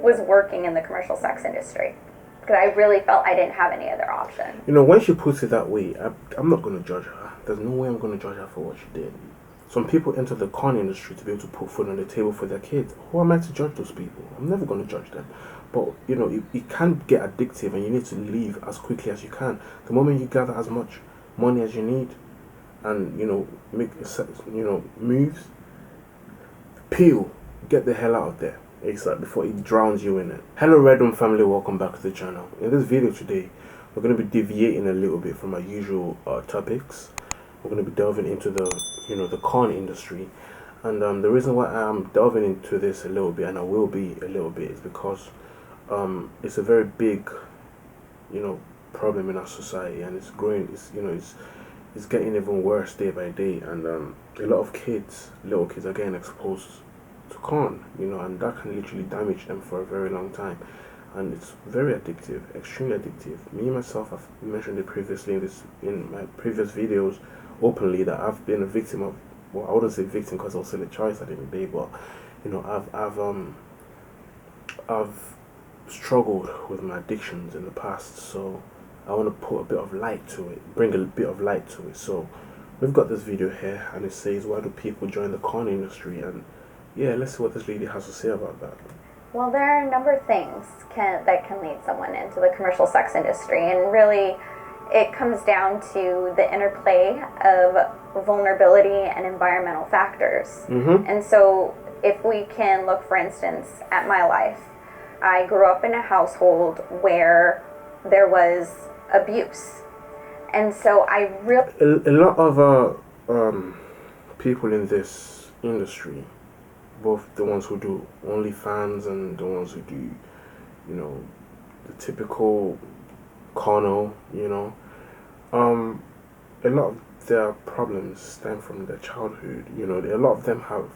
was working in the commercial sex industry. Because I really felt I didn't have any other option. You know, when she puts it that way, I'm not going to judge her. There's no way I'm going to judge her for what she did. Some people enter the con industry to be able to put food on the table for their kids. Who am I to judge those people? I'm never going to judge them. But, you know, it can get addictive and you need to leave as quickly as you can. The moment you gather as much money as you need and, you know, make, you know, moves, peel, get the hell out of there ASAP before it drowns you in it. Hello Redum family, welcome back to the channel. In this video today, we're going to be deviating a little bit from our usual topics. We're going to be delving into the con industry, and the reason why I'm delving into this a little bit, and I will be a little bit, is because it's a very big, you know, problem in our society, and it's growing. It's getting even worse day by day, and a lot of little kids are getting exposed to con, you know, and that can literally damage them for a very long time. And it's very addictive, extremely addictive. Me myself, I've mentioned it previously in my previous videos openly that I've been a victim of, well, I wouldn't say victim because I was still a choice at the end of the day, but you know, I've struggled with my addictions in the past, so I want to put a bit of light to it, bring a bit of light to it. So we've got this video here, and it says, why do people join the con industry? And yeah, let's see what this lady has to say about that. Well, there are a number of things that can lead someone into the commercial sex industry, and really it comes down to the interplay of vulnerability and environmental factors. And so if we can look, for instance, at my life, I grew up in a household where there was abuse. And so I really... A lot of people in this industry, both the ones who do OnlyFans and the ones who do, you know, the typical corno, you know, a lot of their problems stem from their childhood. You know, a lot of them have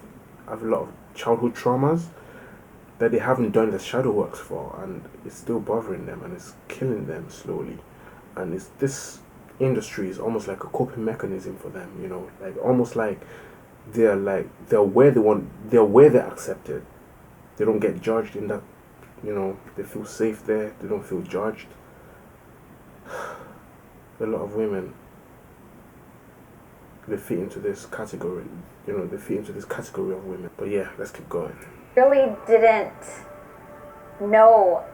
a lot of childhood traumas that they haven't done the shadow works for, and it's still bothering them and it's killing them slowly. And this industry is almost like a coping mechanism for them, you know, like almost like they're where they're accepted. They don't get judged in that, you know, they feel safe there, they don't feel judged. A lot of women, they fit into this category, you know, they fit into this category of women. But yeah, let's keep going. Really didn't know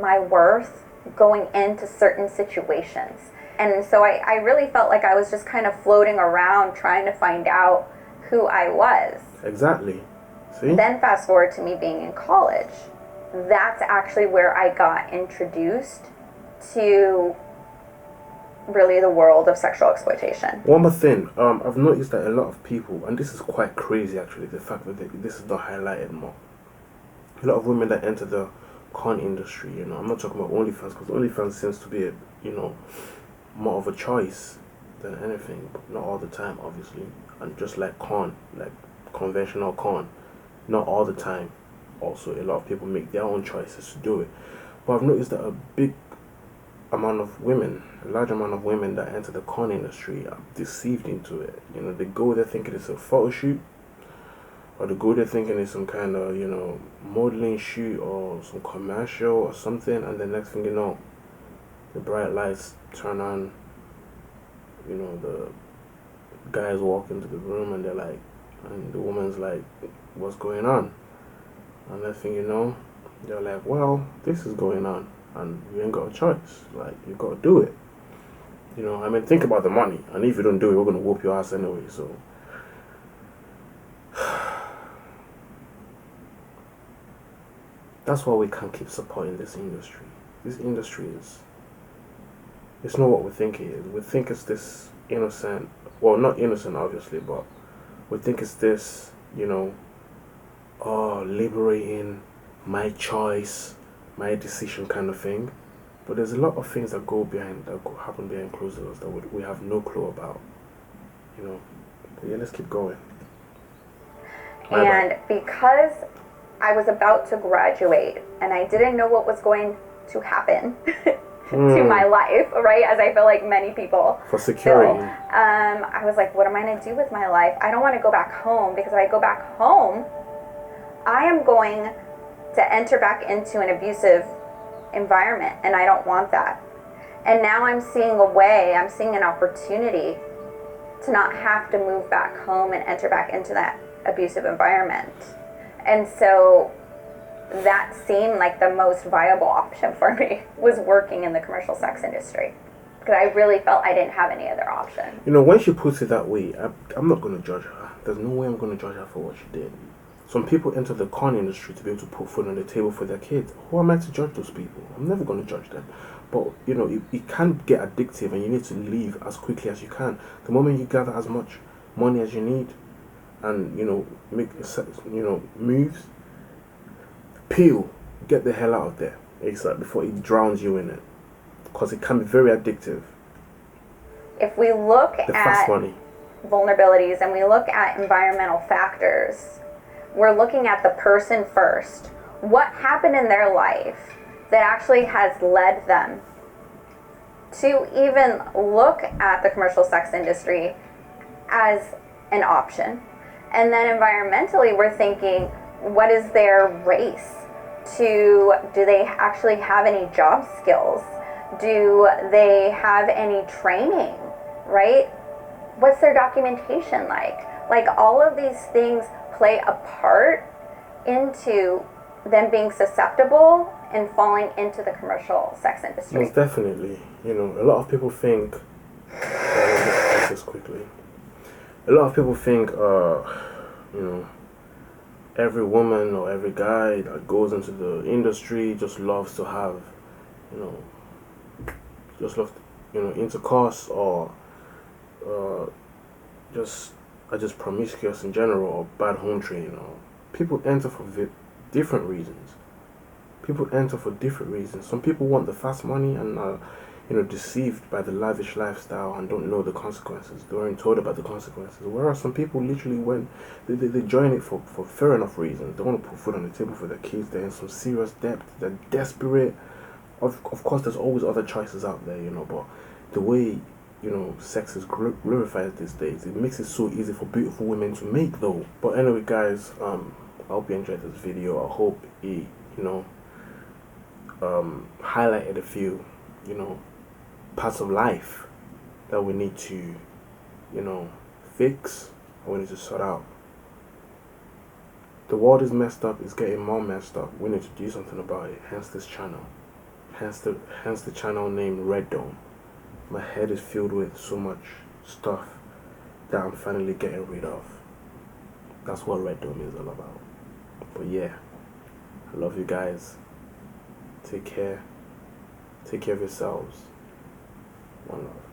my worth going into certain situations. And so I really felt like I was just kind of floating around trying to find out who I was. Exactly. See? Then fast forward to me being in college. That's actually where I got introduced to really the world of sexual exploitation. One more thing, I've noticed that a lot of people, and this is quite crazy actually, the fact that this is not highlighted more. A lot of women that enter the con industry, you know, I'm not talking about OnlyFans, because OnlyFans seems to be, you know, more of a choice than anything, but not all the time, obviously. And just like con, like conventional con, not all the time. Also, a lot of people make their own choices to do it. But I've noticed that a large amount of women that enter the con industry are deceived into it. You know, they go there thinking it's a photo shoot, or they go there thinking it's some kind of, you know, modeling shoot or some commercial or something, and the next thing you know, the bright lights turn on, you know, the guys walk into the room and they're like, and the woman's like, what's going on? And next thing you know, they're like, well, this is going on, and you ain't got a choice, like, you got to do it. You know, I mean, think about the money, and if you don't do it, we're going to whoop your ass anyway, so. That's why we can't keep supporting this industry. This industry it's not what we think it is. We think it's this innocent, well, not innocent obviously, but we think it's this, you know, liberating, my choice, my decision kind of thing. But there's a lot of things that happen behind closed doors that we have no clue about, you know. But yeah, let's keep going. And because I was about to graduate and I didn't know what was going to happen to my life, right? As I feel like many people. For security. So, I was like, what am I going to do with my life? I don't want to go back home, because if I go back home, I am going to enter back into an abusive environment, and I don't want that. And now I'm seeing an opportunity to not have to move back home and enter back into that abusive environment. And so that seemed like the most viable option for me, was working in the commercial sex industry, because I really felt I didn't have any other option. You know, when she puts it that way, I'm not going to judge her. There's no way I'm going to judge her for what she did. Some people enter the con industry to be able to put food on the table for their kids. Who am I to judge those people? I'm never going to judge them. But, you know, it can get addictive, and you need to leave as quickly as you can. The moment you gather as much money as you need and, you know, make, you know, moves, peel, get the hell out of there ASAP before it drowns you in it. Because it can be very addictive. If we look The at fast money. vulnerabilities and we look at environmental factors, we're looking at the person first. What happened in their life that actually has led them to even look at the commercial sex industry as an option? And then environmentally, we're thinking, what is their race? Do they actually have any job skills? Do they have any training, right? What's their documentation like? Like, all of these things play a part into them being susceptible and falling into the commercial sex industry. Most definitely. You know, a lot of people think, let me just take this quickly. A lot of people think, you know, every woman or every guy that goes into the industry just loves to have, you know, intercourse, or just promiscuous in general, or bad home training. Or people enter for different reasons. Some people want the fast money and are, you know, deceived by the lavish lifestyle and don't know the consequences. They weren't told about the consequences. Whereas some people literally they join it for fair enough reasons. They want to put food on the table for their kids. They're in some serious debt. They're desperate. Of course, there's always other choices out there, you know, but the way, you know, sex is glorified these days, it makes it so easy for beautiful women to make, though. But anyway, guys, I hope you enjoyed this video. I hope it, you know, highlighted a few, you know, parts of life that we need to, you know, fix, and we need to sort out. The world is messed up. It's getting more messed up. We need to do something about it. Hence this channel. Hence the channel name Red Dome. My head is filled with so much stuff that I'm finally getting rid of. That's what Red Dome is all about. But yeah, I love you guys. Take care. Take care of yourselves. One love.